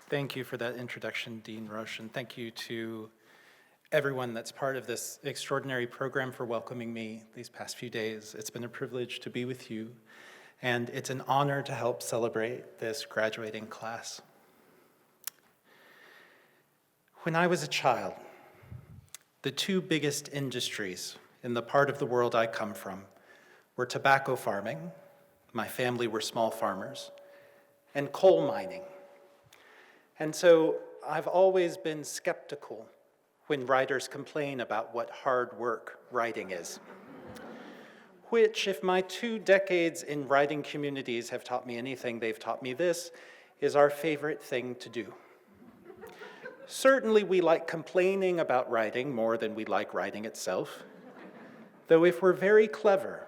Thank you for that introduction, Dean Roche, and thank you to everyone that's part of this extraordinary program for welcoming me these past few days. It's been a privilege to be with you, and it's an honor to help celebrate this graduating class. When I was a child, the two biggest industries in the part of the world I come from were tobacco farming, my family were small farmers, and coal mining. And so I've always been skeptical when writers complain about what hard work writing is. Which, if my 2 decades in writing communities have taught me anything, they've taught me this, is our favorite thing to do. Certainly we like complaining about writing more than we like writing itself, though if we're very clever,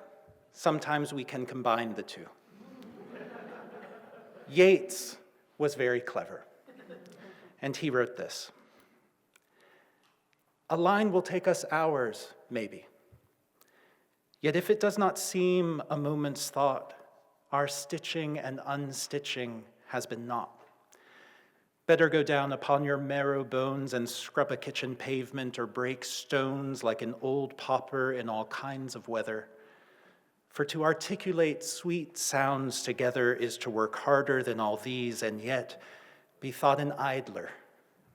sometimes we can combine the two. Yeats was very clever, and he wrote this: "A line will take us hours, maybe. Yet if it does not seem a moment's thought, our stitching and unstitching has been naught. Better go down upon your marrow bones and scrub a kitchen pavement or break stones like an old pauper in all kinds of weather. For to articulate sweet sounds together is to work harder than all these, and yet be thought an idler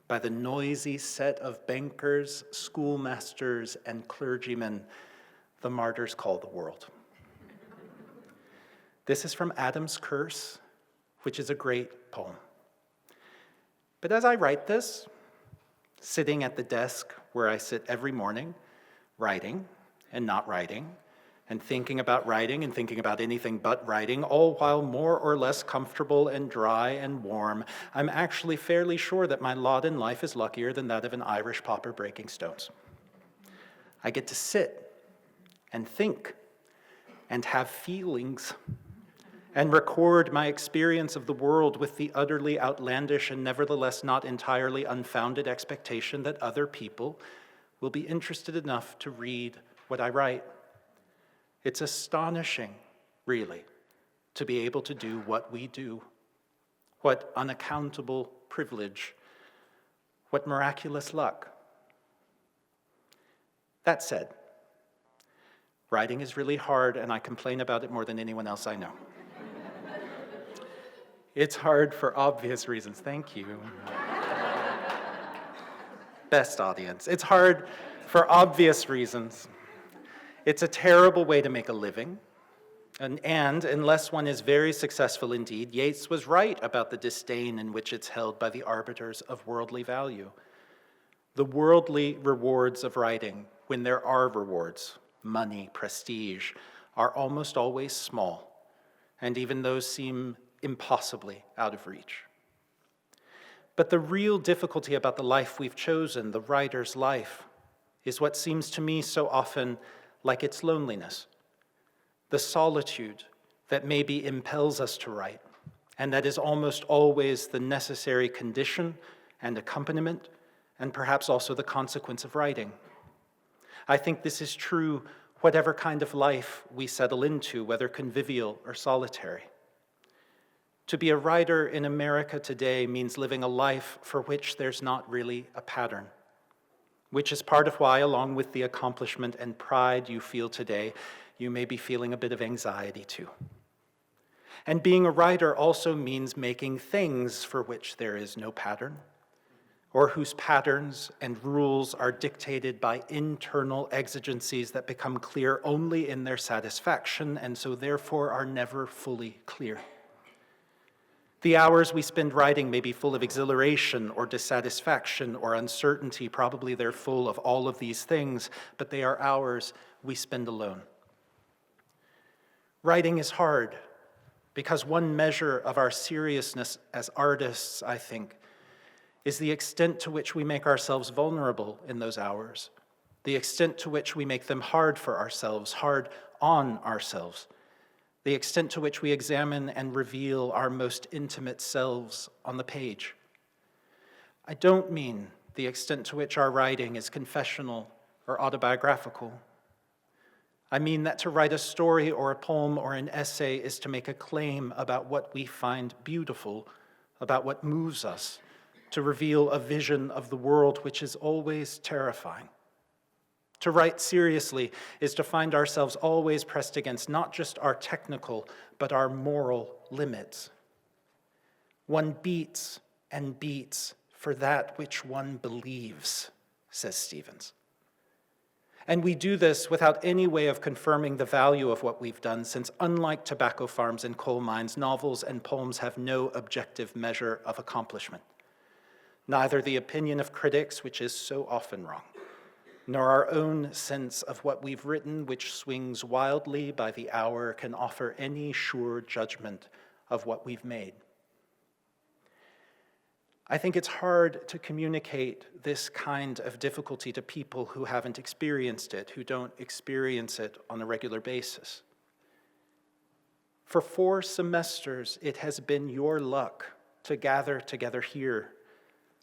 by the noisy set of bankers, schoolmasters, and clergymen the martyrs call the world." This is from Adam's Curse, which is a great poem. But as I write this, sitting at the desk where I sit every morning, writing and not writing, and thinking about writing and thinking about anything but writing, all while more or less comfortable and dry and warm, I'm actually fairly sure that my lot in life is luckier than that of an Irish pauper breaking stones. I get to sit and think and have feelings and record my experience of the world with the utterly outlandish and nevertheless not entirely unfounded expectation that other people will be interested enough to read what I write. It's astonishing, really, to be able to do what we do. What unaccountable privilege, what miraculous luck. That said, writing is really hard, and I complain about it more than anyone else I know. It's hard for obvious reasons. Thank you. Best audience. It's hard for obvious reasons. It's a terrible way to make a living, and unless one is very successful indeed, Yeats was right about the disdain in which it's held by the arbiters of worldly value. The worldly rewards of writing, when there are rewards, money, prestige, are almost always small, and even those seem impossibly out of reach. But the real difficulty about the life we've chosen, the writer's life, is what seems to me so often like its loneliness, the solitude that maybe impels us to write, and that is almost always the necessary condition and accompaniment, and perhaps also the consequence of writing. I think this is true whatever kind of life we settle into, whether convivial or solitary. To be a writer in America today means living a life for which there's not really a pattern, which is part of why, along with the accomplishment and pride you feel today, you may be feeling a bit of anxiety too. And being a writer also means making things for which there is no pattern, or whose patterns and rules are dictated by internal exigencies that become clear only in their satisfaction, and so therefore are never fully clear. The hours we spend writing may be full of exhilaration or dissatisfaction or uncertainty. Probably they're full of all of these things, but they are hours we spend alone. Writing is hard because one measure of our seriousness as artists, I think, is the extent to which we make ourselves vulnerable in those hours, the extent to which we make them hard for ourselves, hard on ourselves, the extent to which we examine and reveal our most intimate selves on the page. I don't mean the extent to which our writing is confessional or autobiographical. I mean that to write a story or a poem or an essay is to make a claim about what we find beautiful, about what moves us, to reveal a vision of the world which is always terrifying. To write seriously is to find ourselves always pressed against not just our technical, but our moral limits. One beats and beats for that which one believes, says Stevens. And we do this without any way of confirming the value of what we've done, since unlike tobacco farms and coal mines, novels and poems have no objective measure of accomplishment. Neither the opinion of critics, which is so often wrong, nor our own sense of what we've written, which swings wildly by the hour, can offer any sure judgment of what we've made. I think it's hard to communicate this kind of difficulty to people who haven't experienced it, who don't experience it on a regular basis. For 4 semesters, it has been your luck to gather together here,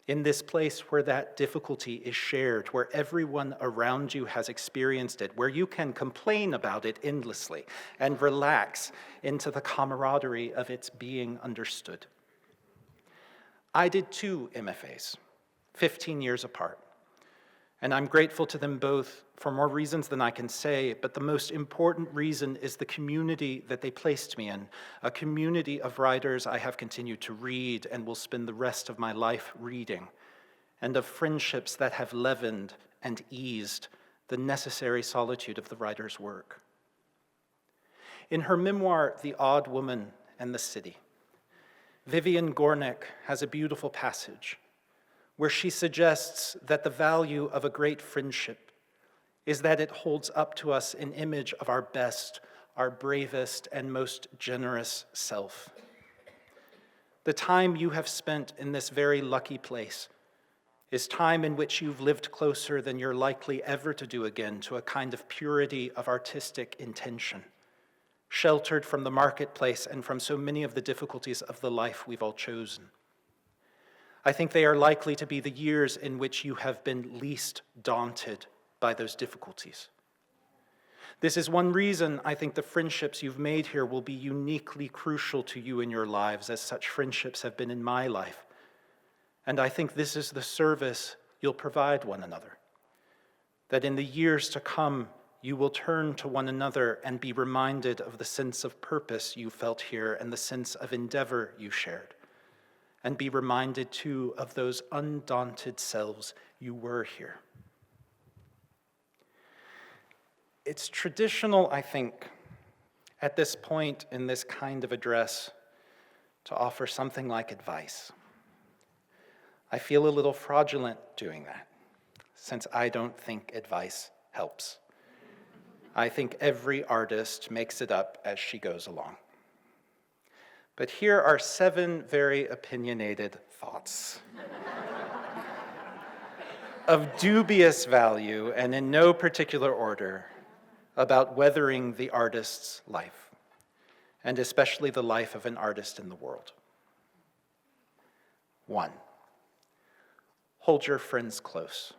in this place where that difficulty is shared, where everyone around you has experienced it, where you can complain about it endlessly and relax into the camaraderie of its being understood. I did 2 MFAs, 15 years apart, and I'm grateful to them both for more reasons than I can say, but the most important reason is the community that they placed me in, a community of writers I have continued to read and will spend the rest of my life reading, and of friendships that have leavened and eased the necessary solitude of the writer's work. In her memoir, The Odd Woman and the City, Vivian Gornick has a beautiful passage where she suggests that the value of a great friendship is that it holds up to us an image of our best, our bravest, and most generous self. The time you have spent in this very lucky place is time in which you've lived closer than you're likely ever to do again to a kind of purity of artistic intention, sheltered from the marketplace and from so many of the difficulties of the life we've all chosen. I think they are likely to be the years in which you have been least daunted by those difficulties. This is one reason I think the friendships you've made here will be uniquely crucial to you in your lives, as such friendships have been in my life. And I think this is the service you'll provide one another, that in the years to come, you will turn to one another and be reminded of the sense of purpose you felt here and the sense of endeavor you shared, and be reminded too of those undaunted selves you were here. It's traditional, I think, at this point in this kind of address to offer something like advice. I feel a little fraudulent doing that, since I don't think advice helps. I think every artist makes it up as she goes along. But here are 7 very opinionated thoughts of dubious value and in no particular order about weathering the artist's life, and especially the life of an artist in the world. 1, hold your friends close.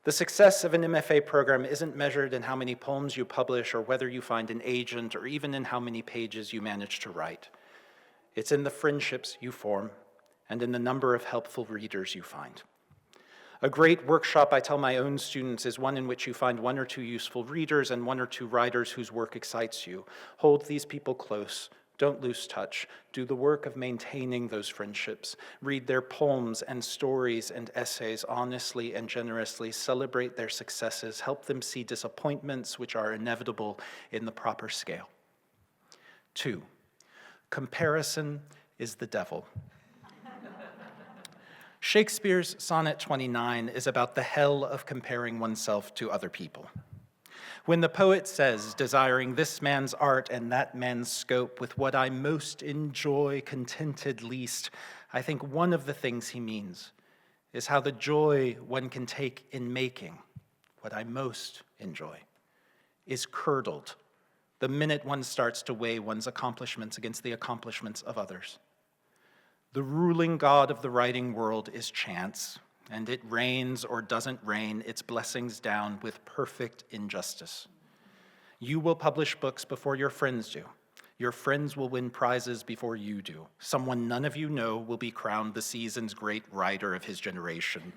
The success of an MFA program isn't measured in how many poems you publish or whether you find an agent or even in how many pages you manage to write. It's in the friendships you form and in the number of helpful readers you find. A great workshop I tell my own students is one in which you find 1 or 2 useful readers and 1 or 2 writers whose work excites you. Hold these people close. Don't lose touch. Do the work of maintaining those friendships. Read their poems and stories and essays honestly and generously. Celebrate their successes. Help them see disappointments, which are inevitable, in the proper scale. 2, comparison is the devil. Shakespeare's Sonnet 29 is about the hell of comparing oneself to other people. When the poet says, desiring this man's art and that man's scope, with what I most enjoy contented least, I think one of the things he means is how the joy one can take in making what I most enjoy is curdled the minute one starts to weigh one's accomplishments against the accomplishments of others. The ruling god of the writing world is chance, and it rains or doesn't rain its blessings down with perfect injustice. You will publish books before your friends do. Your friends will win prizes before you do. Someone none of you know will be crowned the season's great writer of his generation.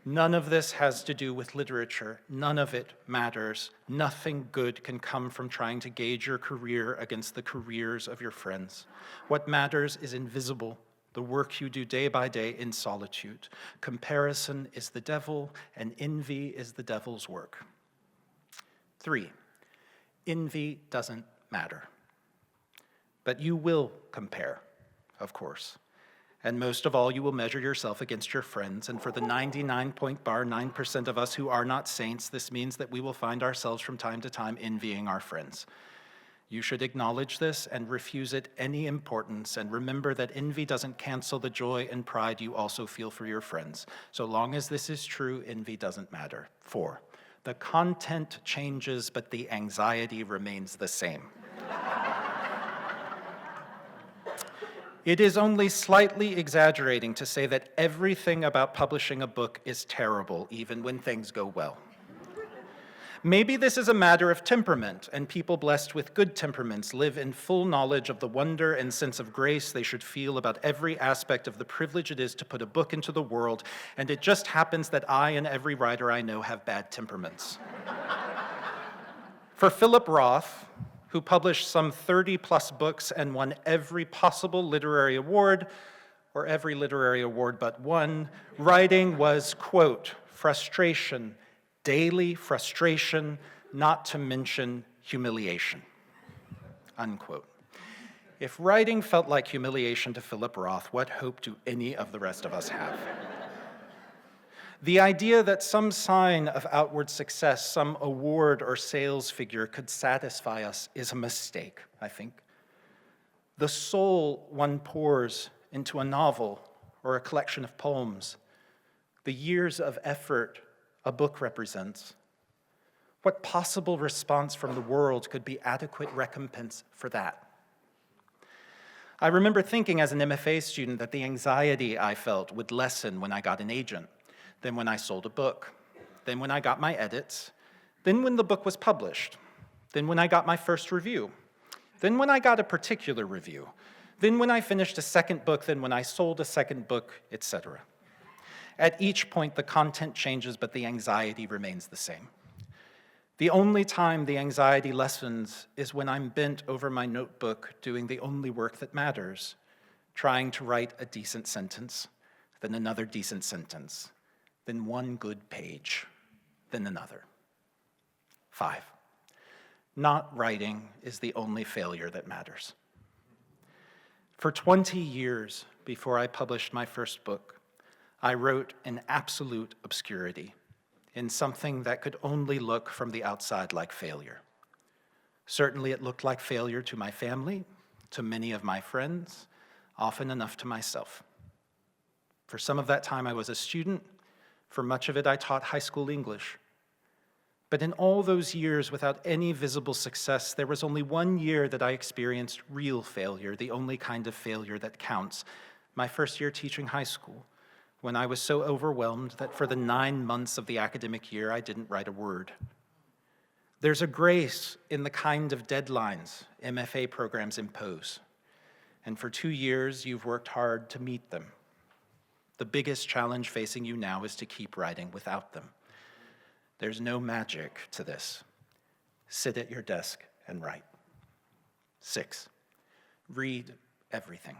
None of this has to do with literature. None of it matters. Nothing good can come from trying to gauge your career against the careers of your friends. What matters is invisible, the work you do day by day in solitude. Comparison is the devil, and envy is the devil's work. 3, envy doesn't matter. But you will compare, of course. And most of all, you will measure yourself against your friends. And for the 99.9% of us who are not saints, this means that we will find ourselves from time to time envying our friends. You should acknowledge this and refuse it any importance, and remember that envy doesn't cancel the joy and pride you also feel for your friends. So long as this is true, envy doesn't matter. 4, the content changes, but the anxiety remains the same. It is only slightly exaggerating to say that everything about publishing a book is terrible, even when things go well. Maybe this is a matter of temperament, and people blessed with good temperaments live in full knowledge of the wonder and sense of grace they should feel about every aspect of the privilege it is to put a book into the world, and it just happens that I and every writer I know have bad temperaments. For Philip Roth, who published some 30-plus books and won every possible literary award, or every literary award but one, writing was, quote, frustration, daily frustration, not to mention humiliation, unquote. If writing felt like humiliation to Philip Roth, what hope do any of the rest of us have? The idea that some sign of outward success, some award or sales figure could satisfy us is a mistake, I think. The soul one pours into a novel or a collection of poems, the years of effort a book represents, what possible response from the world could be adequate recompense for that? I remember thinking as an MFA student that the anxiety I felt would lessen when I got an agent, then when I sold a book, then when I got my edits, then when the book was published, then when I got my first review, then when I got a particular review, then when I finished a second book, then when I sold a second book, etc. At each point, the content changes, but the anxiety remains the same. The only time the anxiety lessens is when I'm bent over my notebook doing the only work that matters, trying to write a decent sentence, then another decent sentence, then one good page, then another. 5, not writing is the only failure that matters. For 20 years before I published my first book, I wrote in absolute obscurity, in something that could only look from the outside like failure. Certainly it looked like failure to my family, to many of my friends, often enough to myself. For some of that time I was a student. For much of it, I taught high school English. But in all those years, without any visible success, there was only one year that I experienced real failure, the only kind of failure that counts, my first year teaching high school, when I was so overwhelmed that for the 9 months of the academic year, I didn't write a word. There's a grace in the kind of deadlines MFA programs impose, and for 2 years, you've worked hard to meet them. The biggest challenge facing you now is to keep writing without them. There's no magic to this. Sit at your desk and write. 6, read everything.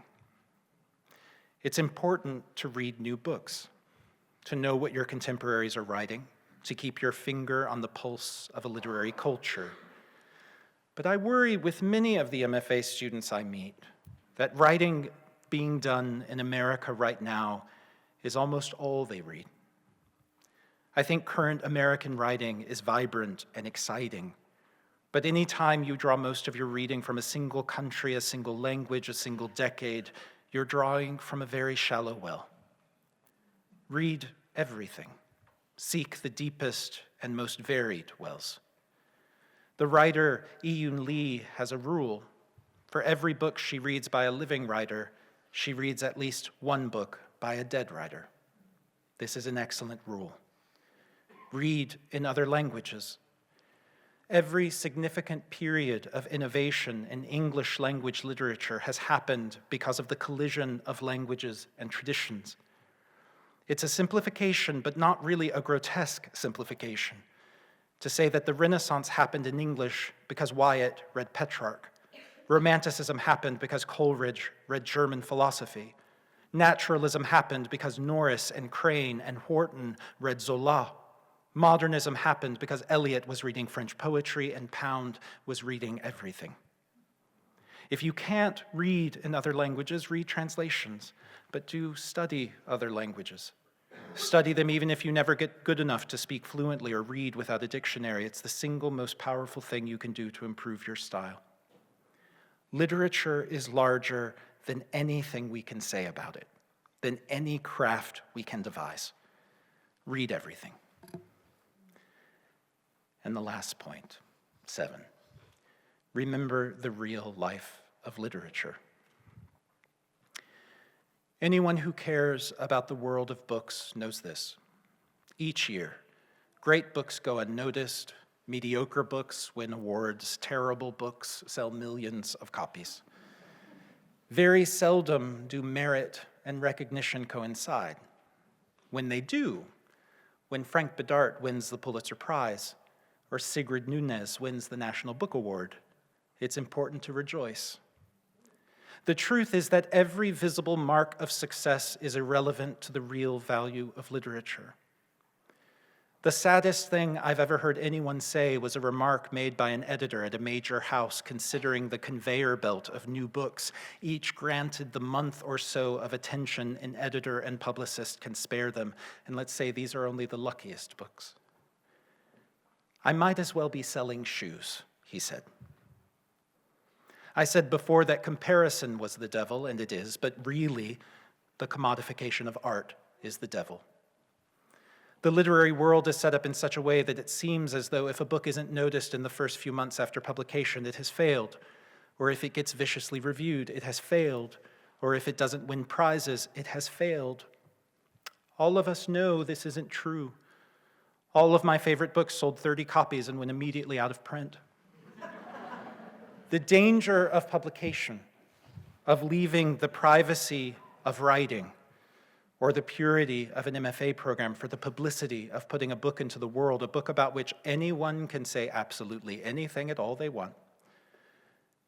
It's important to read new books, to know what your contemporaries are writing, to keep your finger on the pulse of a literary culture. But I worry with many of the MFA students I meet that writing being done in America right now is almost all they read. I think current American writing is vibrant and exciting, but any time you draw most of your reading from a single country, a single language, a single decade, you're drawing from a very shallow well. Read everything. Seek the deepest and most varied wells. The writer Iyun Lee has a rule. For every book she reads by a living writer, she reads at least one book by a dead writer. This is an excellent rule. Read in other languages. Every significant period of innovation in English language literature has happened because of the collision of languages and traditions. It's a simplification, but not really a grotesque simplification, to say that the Renaissance happened in English because Wyatt read Petrarch. Romanticism happened because Coleridge read German philosophy. Naturalism happened because Norris and Crane and Wharton read Zola. Modernism happened because Eliot was reading French poetry and Pound was reading everything. If you can't read in other languages, read translations, but do study other languages. Study them even if you never get good enough to speak fluently or read without a dictionary. It's the single most powerful thing you can do to improve your style. Literature is larger than anything we can say about it, than any craft we can devise. Read everything. And the last point, 7. Remember the real life of literature. Anyone who cares about the world of books knows this. Each year, great books go unnoticed, mediocre books win awards, terrible books sell millions of copies. Very seldom do merit and recognition coincide. When they do, when Frank Bedart wins the Pulitzer Prize, or Sigrid Nunez wins the National Book Award, it's important to rejoice. The truth is that every visible mark of success is irrelevant to the real value of literature. The saddest thing I've ever heard anyone say was a remark made by an editor at a major house considering the conveyor belt of new books, each granted the month or so of attention an editor and publicist can spare them. And let's say these are only the luckiest books. I might as well be selling shoes, he said. I said before that comparison was the devil, and it is, but really, the commodification of art is the devil. The literary world is set up in such a way that it seems as though if a book isn't noticed in the first few months after publication, it has failed. Or if it gets viciously reviewed, it has failed. Or if it doesn't win prizes, it has failed. All of us know this isn't true. All of my favorite books sold 30 copies and went immediately out of print. The danger of publication, of leaving the privacy of writing or the purity of an MFA program for the publicity of putting a book into the world, a book about which anyone can say absolutely anything at all they want.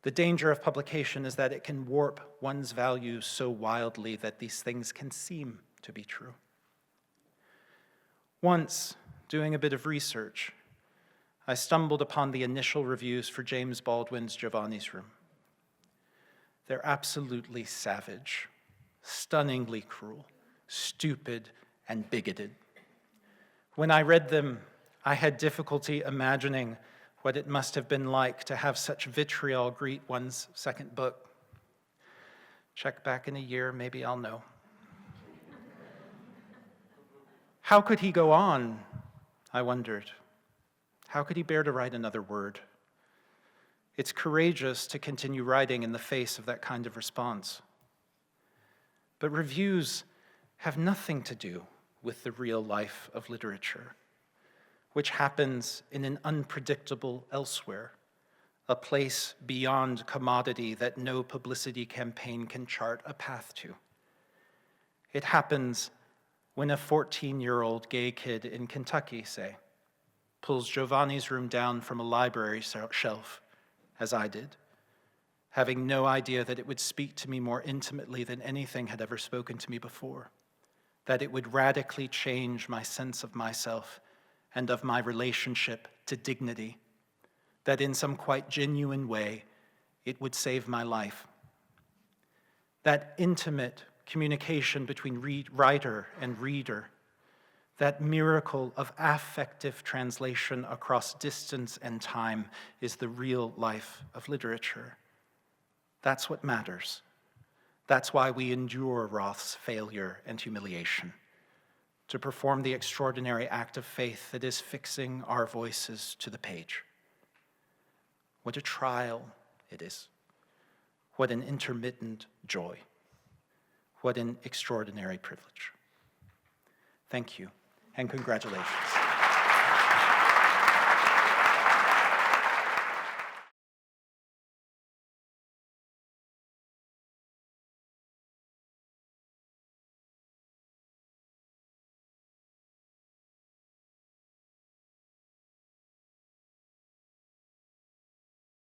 The danger of publication is that it can warp one's values so wildly that these things can seem to be true. Once, doing a bit of research, I stumbled upon the initial reviews for James Baldwin's Giovannis Room. They're absolutely savage, stunningly cruel, stupid, and bigoted. When I read them, I had difficulty imagining what it must have been like to have such vitriol greet one's second book. Check back in a year, maybe I'll know. How could he go on? I wondered. How could he bear to write another word? It's courageous to continue writing in the face of that kind of response. But reviews have nothing to do with the real life of literature, which happens in an unpredictable elsewhere, a place beyond commodity that no publicity campaign can chart a path to. It happens when a 14-year-old gay kid in Kentucky, say, pulls Giovanni's Room down from a library shelf, as I did, having no idea that it would speak to me more intimately than anything had ever spoken to me before, that it would radically change my sense of myself and of my relationship to dignity, that in some quite genuine way, it would save my life. That intimate communication between writer and reader, that miracle of affective translation across distance and time is the real life of literature. That's what matters. That's why we endure Roth's failure and humiliation, to perform the extraordinary act of faith that is fixing our voices to the page. What a trial it is. What an intermittent joy. What an extraordinary privilege. Thank you, and congratulations.